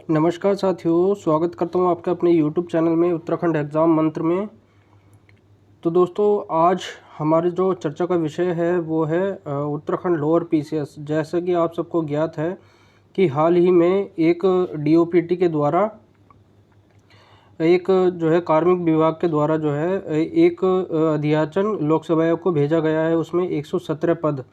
नमस्कार साथियों, स्वागत करता हूँ आपके अपने YouTube चैनल में उत्तराखंड एग्ज़ाम मंत्र में। तो दोस्तों, आज हमारी जो चर्चा का विषय है वो है उत्तराखंड लोअर पीसीएस। जैसे कि आप सबको ज्ञात है कि हाल ही में एक डीओपीटी के द्वारा एक जो है कार्मिक विभाग के द्वारा जो है एक अध्याचन लोकसेवा आयोग को भेजा गया है। उसमें 117 पद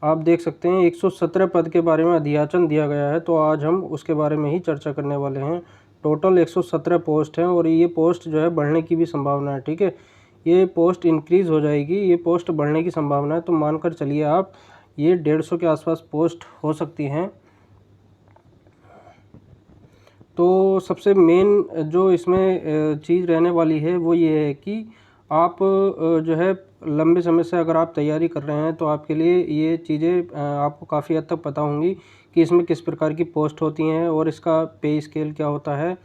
आप देख सकते हैं, 117 पद के बारे में अधियाचन दिया गया है। तो आज हम उसके बारे में ही चर्चा करने वाले हैं। टोटल 117 पोस्ट हैं और ये पोस्ट जो है बढ़ने की भी संभावना है। ठीक है, ये पोस्ट इंक्रीज़ हो जाएगी, ये पोस्ट बढ़ने की संभावना है। तो मानकर चलिए आप, ये 150 के आसपास पोस्ट हो सकती हैं। तो सबसे मेन जो इसमें चीज़ रहने वाली है वो ये है कि आप जो है लंबे समय से अगर आप तैयारी कर रहे हैं तो आपके लिए ये चीज़ें आपको काफ़ी हद तक पता होंगी कि इसमें किस प्रकार की पोस्ट होती हैं और इसका पे स्केल क्या होता है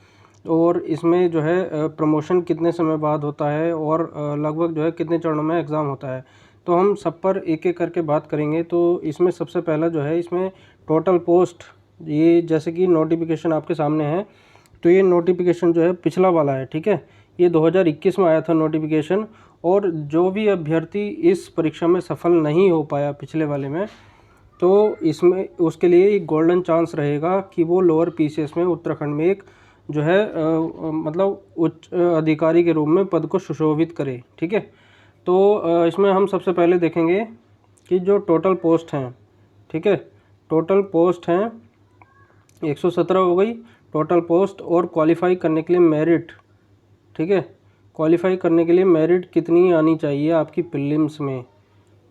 और इसमें जो है प्रमोशन कितने समय बाद होता है और लगभग जो है कितने चरणों में एग्ज़ाम होता है। तो हम सब पर एक एक करके बात करेंगे। तो इसमें सबसे पहला जो है, इसमें टोटल पोस्ट, ये जैसे कि नोटिफिकेशन आपके सामने है। तो ये नोटिफिकेशन जो है पिछला वाला है। ठीक है, ये 2021 में आया था नोटिफिकेशन। और जो भी अभ्यर्थी इस परीक्षा में सफल नहीं हो पाया पिछले वाले में, तो इसमें उसके लिए एक गोल्डन चांस रहेगा कि वो लोअर पीसीएस में उत्तराखंड में एक जो है मतलब उच्च अधिकारी के रूप में पद को सुशोभित करे। ठीक है, तो इसमें हम सबसे पहले देखेंगे कि जो टोटल पोस्ट हैं, ठीक है, टोटल पोस्ट हैं 117 हो गई टोटल पोस्ट। और क्वालिफाई करने के लिए मेरिट, ठीक है, क्वालिफाई करने के लिए मेरिट कितनी आनी चाहिए आपकी प्रीलिम्स में।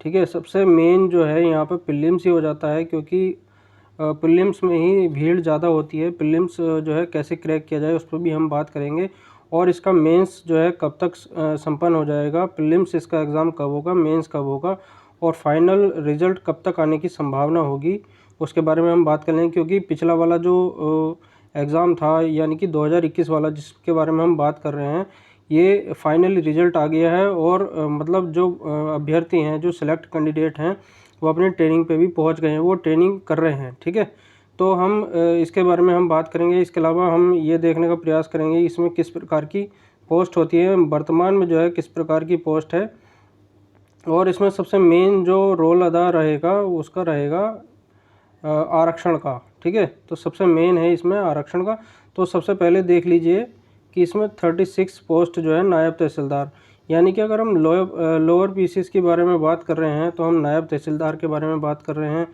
ठीक है, सबसे मेन जो है यहाँ पर प्रीलिम्स ही हो जाता है, क्योंकि प्रीलिम्स में ही भीड़ ज़्यादा होती है। प्रीलिम्स जो है कैसे क्रैक किया जाए उस पर भी हम बात करेंगे। और इसका मेंस जो है कब तक संपन्न हो जाएगा, प्रीलिम्स इसका एग्ज़ाम कब होगा, मेंस कब होगा और फाइनल रिज़ल्ट कब तक आने की संभावना होगी, उसके बारे में हम बात कर लेंगे। क्योंकि पिछला वाला जो एग्ज़ाम था, यानी कि 2021 वाला जिसके बारे में हम बात कर रहे हैं, ये फाइनली रिज़ल्ट आ गया है। और मतलब जो अभ्यर्थी हैं, जो सिलेक्ट कैंडिडेट हैं, वो अपने ट्रेनिंग पे भी पहुंच गए हैं, वो ट्रेनिंग कर रहे हैं। ठीक है, तो हम इसके बारे में हम बात करेंगे। इसके अलावा हम ये देखने का प्रयास करेंगे इसमें किस प्रकार की पोस्ट होती है, वर्तमान में जो है किस प्रकार की पोस्ट है। और इसमें सबसे मेन जो रोल अदा रहेगा उसका रहेगा आरक्षण का। ठीक है, तो सबसे मेन है इसमें आरक्षण का। तो सबसे पहले देख लीजिए कि इसमें 36 पोस्ट जो है नायब तहसीलदार, यानी कि अगर हम लोअर पीसीएस के बारे में बात कर रहे हैं तो हम नायब तहसीलदार के बारे में बात कर रहे हैं।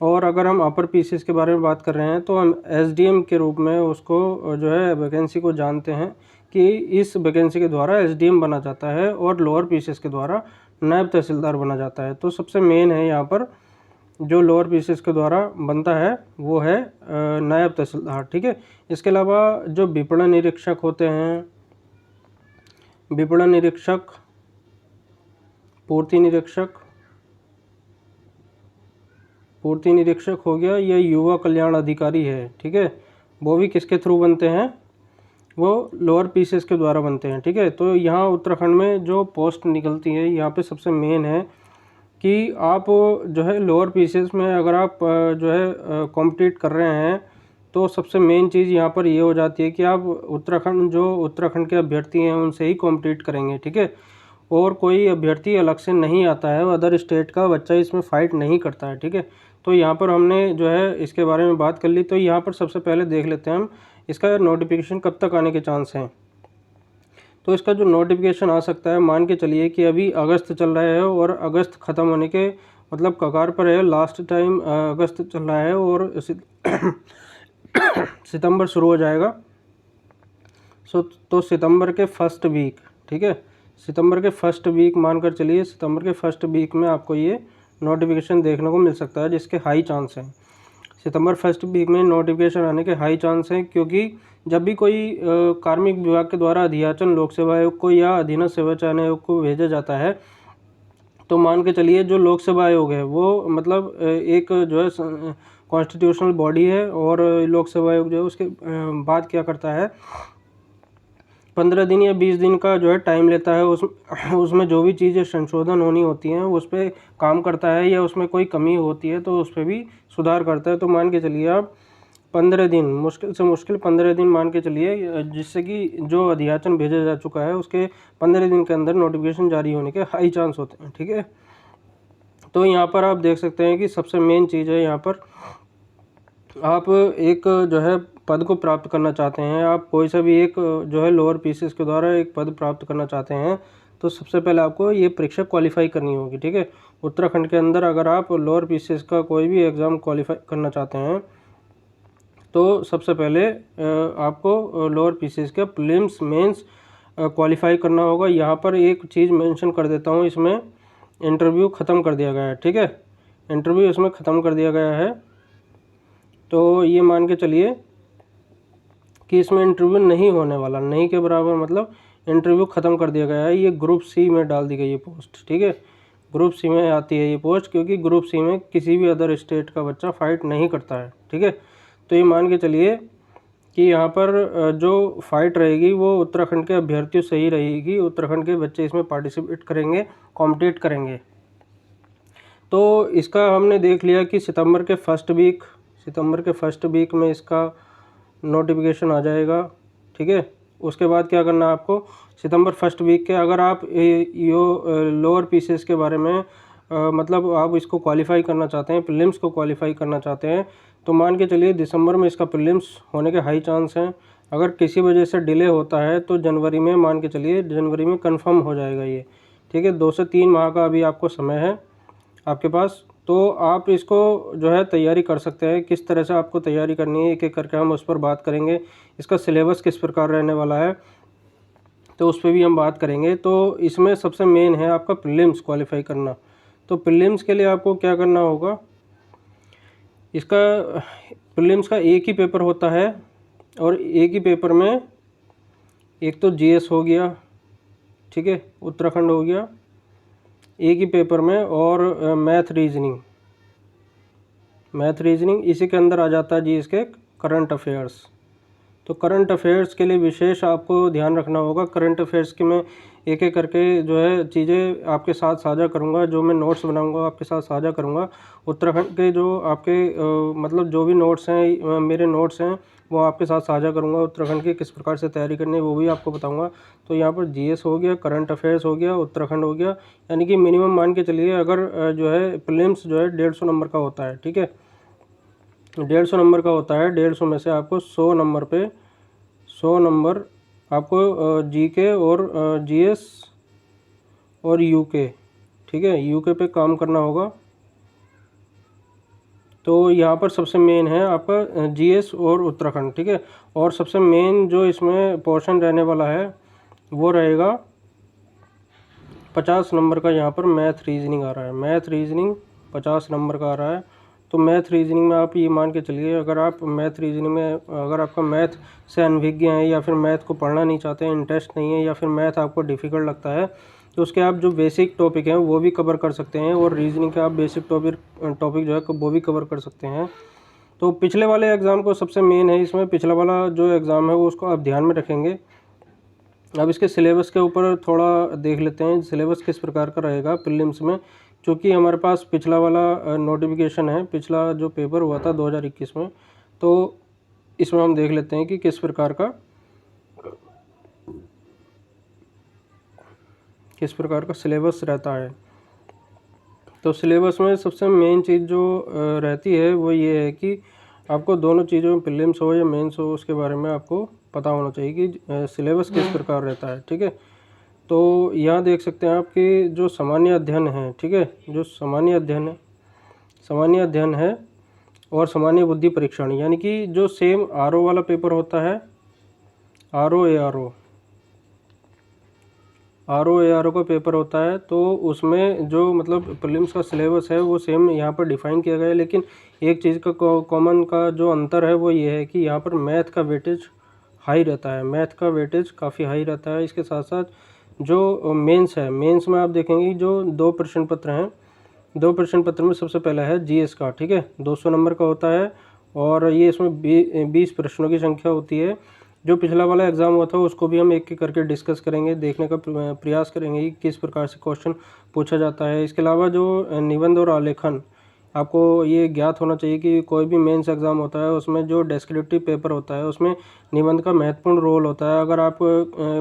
और अगर हम अपर पीसीएस के बारे में बात कर रहे हैं तो हम एसडीएम के रूप में उसको जो है वैकेंसी को जानते हैं कि इस वैकेंसी के द्वारा एसडीएम बना जाता है और लोअर पीसीएस के द्वारा नायब तहसीलदार बना जाता है। तो सबसे मेन है यहाँ पर जो लोअर पीसीएस के द्वारा बनता है वो है नायब तहसीलदार। ठीक है, इसके अलावा जो विपणन निरीक्षक होते हैं, विपणन निरीक्षक, पूर्ति निरीक्षक, पूर्ति निरीक्षक हो गया, ये युवा कल्याण अधिकारी है। ठीक है, वो भी किसके थ्रू बनते हैं, वो लोअर पीसीएस के द्वारा बनते हैं। ठीक है, तो यहाँ उत्तराखंड में जो पोस्ट निकलती है, यहाँ पे सबसे मेन है कि आप जो है लोअर पीसीएस में अगर आप जो है कॉम्पिटिट कर रहे हैं तो सबसे मेन चीज़ यहाँ पर ये हो जाती है कि आप उत्तराखंड के अभ्यर्थी हैं उनसे ही कॉम्पिटिट करेंगे। ठीक है, और कोई अभ्यर्थी अलग से नहीं आता है, अदर स्टेट का बच्चा इसमें फ़ाइट नहीं करता है। ठीक है, तो यहाँ पर हमने जो है इसके बारे में बात कर ली। तो यहाँ पर सबसे पहले देख लेते हैं हम इसका नोटिफिकेशन कब तक आने के चांस हैं। तो इसका जो नोटिफिकेशन आ सकता है, मान के चलिए कि अभी अगस्त चल रहा है और अगस्त ख़त्म होने के मतलब कगार पर है, लास्ट टाइम अगस्त चल रहा है और सितंबर शुरू हो जाएगा। तो सितंबर के फर्स्ट वीक, ठीक है, सितंबर के फर्स्ट वीक मानकर चलिए, सितंबर के फर्स्ट वीक में आपको ये नोटिफिकेशन देखने को मिल सकता है, जिसके हाई चांस हैं। सितंबर फर्स्ट वीक में नोटिफिकेशन आने के हाई चांस हैं, क्योंकि जब भी कोई कार्मिक विभाग के द्वारा अधियाचन लोक सेवा आयोग को या अधीनस्थ सेवा चयन आयोग को भेजा जाता है, तो मान के चलिए जो लोक सेवा आयोग है वो मतलब एक जो है कॉन्स्टिट्यूशनल बॉडी है। और लोक सेवा आयोग जो है उसके बाद क्या करता है, 15 दिन या 20 दिन का जो है टाइम लेता है, उसमें जो भी चीज़ें संशोधन होनी होती हैं उस पर काम करता है, या उसमें कोई कमी होती है तो उस पर भी सुधार करता है। तो मान के चलिए आप 15 दिन, मुश्किल से मुश्किल 15 दिन मान के चलिए, जिससे कि जो अध्याचन भेजा जा चुका है उसके 15 दिन के अंदर नोटिफिकेशन जारी होने के हाई चांस होते हैं। ठीक है, तो यहाँ पर आप देख सकते हैं कि सबसे मेन चीज़ है, यहाँ पर आप एक जो है पद को प्राप्त करना चाहते हैं, आप कोई सा भी एक जो है लोअर पीसीएस के द्वारा एक पद प्राप्त करना चाहते हैं, तो सबसे पहले आपको ये परीक्षा क्वालिफाई करनी होगी। ठीक है, उत्तराखंड के अंदर अगर आप लोअर पीसीएस का कोई भी एग्ज़ाम क्वालिफाई करना चाहते हैं तो सबसे पहले आपको लोअर पीसीएस का प्रीलिम्स मेंस क्वालिफाई करना होगा। यहाँ पर एक चीज़ मेंशन कर देता हूँ, इसमें इंटरव्यू ख़त्म कर दिया गया है। ठीक है, इंटरव्यू इसमें ख़त्म कर दिया गया है, तो ये मान के चलिए कि इसमें इंटरव्यू नहीं होने वाला, नहीं के बराबर मतलब इंटरव्यू ख़त्म कर दिया गया है। ये ग्रुप सी में डाल दी गई है पोस्ट। ठीक है, ग्रुप सी में आती है ये पोस्ट, क्योंकि ग्रुप सी में किसी भी अदर स्टेट का बच्चा फाइट नहीं करता है। ठीक है, तो ये मान के चलिए कि यहाँ पर जो फाइट रहेगी वो उत्तराखंड के अभ्यर्थियों से ही रहेगी, उत्तराखंड के बच्चे इसमें पार्टिसिपेट करेंगे, कॉम्पिटिट करेंगे। तो इसका हमने देख लिया कि सितंबर के फर्स्ट वीक में इसका नोटिफिकेशन आ जाएगा। ठीक है, उसके बाद क्या करना है आपको, सितंबर फर्स्ट वीक के अगर आप लोअर पीसीएस के बारे में मतलब आप इसको क्वालिफाई करना चाहते हैं, प्रीलिम्स को क्वालिफाई करना चाहते हैं, तो मान के चलिए दिसंबर में इसका प्रीलिम्स होने के हाई चांस हैं। अगर किसी वजह से डिले होता है तो जनवरी में मान के चलिए जनवरी में कंफर्म हो जाएगा ये। ठीक है, 2 से 3 माह का अभी आपको समय है आपके पास, तो आप इसको जो है तैयारी कर सकते हैं। किस तरह से आपको तैयारी करनी है एक एक करके हम उस पर बात करेंगे। इसका सिलेबस किस प्रकार रहने वाला है तो उस पर भी हम बात करेंगे। तो इसमें सबसे मेन है आपका प्रीलिम्स क्वालिफाई करना। तो प्रीलिम्स के लिए आपको क्या करना होगा, इसका प्रीलिम्स का एक ही पेपर होता है और एक ही पेपर में एक तो जीएस हो गया, ठीक है, उत्तराखंड हो गया एक ही पेपर में, और मैथ रीजनिंग इसी के अंदर आ जाता है जी इसके करंट अफेयर्स। तो करंट अफेयर्स के लिए विशेष आपको ध्यान रखना होगा। करंट अफेयर्स की मैं एक एक करके जो है चीज़ें आपके साथ साझा करूंगा, जो मैं नोट्स बनाऊंगा आपके साथ साझा करूंगा। उत्तराखंड के जो आपके मतलब जो भी नोट्स हैं, मेरे नोट्स हैं, वो आपके साथ साझा करूंगा। उत्तराखंड की किस प्रकार से तैयारी करनी है वो भी आपको बताऊंगा। तो यहाँ पर जीएस हो गया, करंट अफेयर्स हो गया, उत्तराखंड हो गया, यानी कि मिनिमम मान के चलिए अगर जो है प्रीलिम्स जो है 150 नंबर का होता है। ठीक है, 150 नंबर का होता है। 150 में से आपको 100 नंबर आपको जीके और जीएस और यूके, ठीक है, यूके पे काम करना होगा। तो यहाँ पर सबसे मेन है आपका जीएस और उत्तराखंड। ठीक है, और सबसे मेन जो इसमें पोर्शन रहने वाला है वो रहेगा 50 नंबर का। यहाँ पर मैथ रीजनिंग आ रहा है, मैथ रीजनिंग 50 नंबर का आ रहा है। तो मैथ रीजनिंग में आप ये मान के चलिए अगर आप मैथ रीजनिंग में अगर आपका मैथ से अनभिज्ञ हैं या फिर मैथ को पढ़ना नहीं चाहते हैं, इंटरेस्ट नहीं है, या फिर मैथ आपको डिफ़िकल्ट लगता है, तो उसके आप जो बेसिक टॉपिक हैं वो भी कवर कर सकते हैं, और रीजनिंग के आप बेसिक टॉपिक जो है वो भी कवर कर सकते हैं। तो पिछले वाले एग्ज़ाम को सबसे मेन है, इसमें पिछला वाला जो एग्ज़ाम है वो उसको आप ध्यान में रखेंगे। अब इसके सिलेबस के ऊपर थोड़ा देख लेते हैं, सिलेबस किस प्रकार का रहेगा प्रीलिम्स में, क्योंकि हमारे पास पिछला वाला नोटिफिकेशन है, पिछला जो पेपर हुआ था 2021 में, तो इसमें हम देख लेते हैं कि किस प्रकार का सिलेबस रहता है। तो सिलेबस में सबसे मेन चीज़ जो रहती है वो ये है कि आपको दोनों चीज़ों में प्रीलिम्स हो या मेंस हो उसके बारे में आपको पता होना चाहिए कि सिलेबस किस प्रकार रहता है। ठीक है, तो यहाँ देख सकते हैं आप कि जो सामान्य अध्ययन है, ठीक है, जो सामान्य अध्ययन है और सामान्य बुद्धि परीक्षण, यानी कि जो सेम आरओ वाला पेपर होता है, आरओ एआरओ का पेपर होता है, तो उसमें जो मतलब प्रीलिम्स का सिलेबस है वो सेम यहाँ पर डिफ़ाइन किया गया है। लेकिन एक चीज़ का कॉमन का जो अंतर है वो ये है कि यहाँ पर मैथ का वेटेज हाई रहता है, मैथ का वेटेज काफ़ी हाई रहता है। इसके साथ साथ जो मेंस है, मेंस में आप देखेंगे जो 2 प्रश्न पत्र हैं, 2 प्रश्न पत्र में सबसे पहला है जीएस का, ठीक है, 200 नंबर का होता है, और ये इसमें 20 प्रश्नों की संख्या होती है। जो पिछला वाला एग्ज़ाम हुआ था उसको भी हम एक एक करके डिस्कस करेंगे, देखने का प्रयास करेंगे कि किस प्रकार से क्वेश्चन पूछा जाता है। इसके अलावा जो निबंध और आपको ये ज्ञात होना चाहिए कि कोई भी मेंस एग्ज़ाम होता है उसमें जो डेस्क्रिप्टिव पेपर होता है उसमें निबंध का महत्वपूर्ण रोल होता है। अगर आप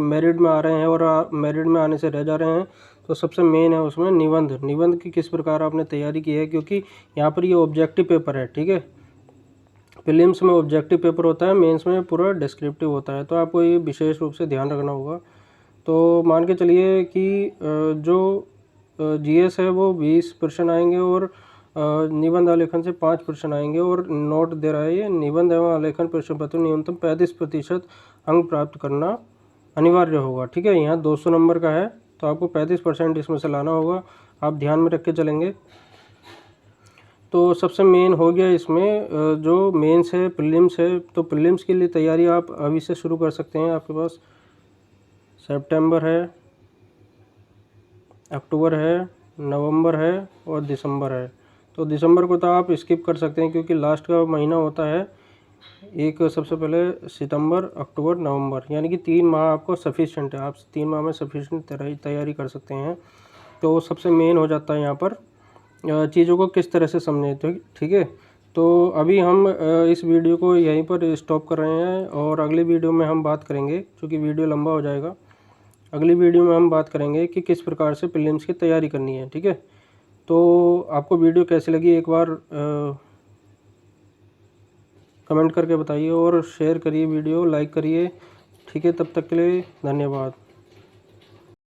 मेरिट में आ रहे हैं और मेरिट में आने से रह जा रहे हैं तो सबसे मेन है उसमें निबंध। निबंध की किस प्रकार आपने तैयारी की है, क्योंकि यहाँ पर ये ऑब्जेक्टिव पेपर है, ठीक है। प्रीलिम्स में ऑब्जेक्टिव पेपर होता है, मेंस में पूरा डिस्क्रिप्टिव होता है, तो आपको ये विशेष रूप से ध्यान रखना होगा। तो मान के चलिए कि जो जीएस है वो 20% आएंगे और निबंध आलेखन से 5% आएंगे। और नोट दे रहा है ये, निबंध एवं आलेखन प्रश्न पत्र न्यूनतम 35% अंक प्राप्त करना अनिवार्य होगा, ठीक है। यहाँ 200 नंबर का है तो आपको 35% इसमें से लाना होगा, आप ध्यान में रख के चलेंगे। तो सबसे मेन हो गया इसमें जो मेंस है, प्रीलिम्स है। तो प्रीलिम्स के लिए तैयारी आप अभी से शुरू कर सकते हैं। आपके पास सितंबर है, अक्टूबर है, नवंबर है और दिसंबर है। तो दिसंबर को तो आप स्किप कर सकते हैं क्योंकि लास्ट का महीना होता है एक। सबसे पहले सितंबर, अक्टूबर, नवंबर, यानी कि 3 माह आपको सफिशिएंट है। आप 3 माह में सफिशिएंट तैयारी कर सकते हैं। तो सबसे मेन हो जाता है यहाँ पर चीज़ों को किस तरह से समझें, तो ठीक है। तो अभी हम इस वीडियो को यहीं पर स्टॉप कर रहे हैं और अगली वीडियो में हम बात करेंगे, क्योंकि वीडियो लंबा हो जाएगा। अगली वीडियो में हम बात करेंगे कि किस प्रकार से प्रीलिम्स की तैयारी करनी है, ठीक है। तो आपको वीडियो कैसी लगी एक बार कमेंट करके बताइए और शेयर करिए, वीडियो लाइक करिए, ठीक है। तब तक के लिए धन्यवाद।